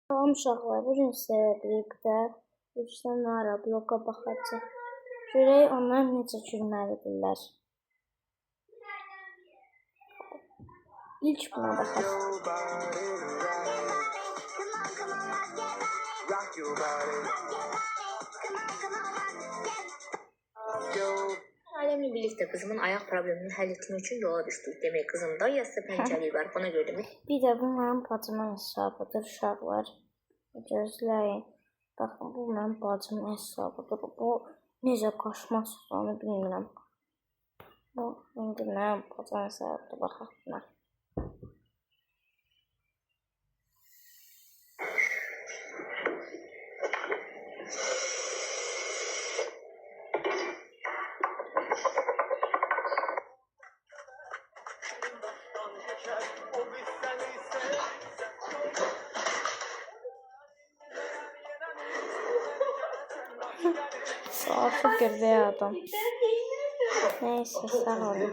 Salam uşaqlar, bugün sizlərlə birlikdə Gürcüstan Nara bloka baxacaq. Görək onlar necə gülməlidirlər. İlk buna baxacaq. Ailemle birlikte kızımın ayak problemini halletmek için yola düştük. Demek kızım da yassı pençeliği var. Buna göre de Bir də bu mənim bacımın hesabıdır uşaqlar. Gözləyin. Baxın, bu mənim bacımın hesabıdır. Bu necə qaçmaz onu bilmirəm. Bu indi mənim bacımın hesabıdır. Baxaq buna. Salça girdi adam. Neyse, sağ olun.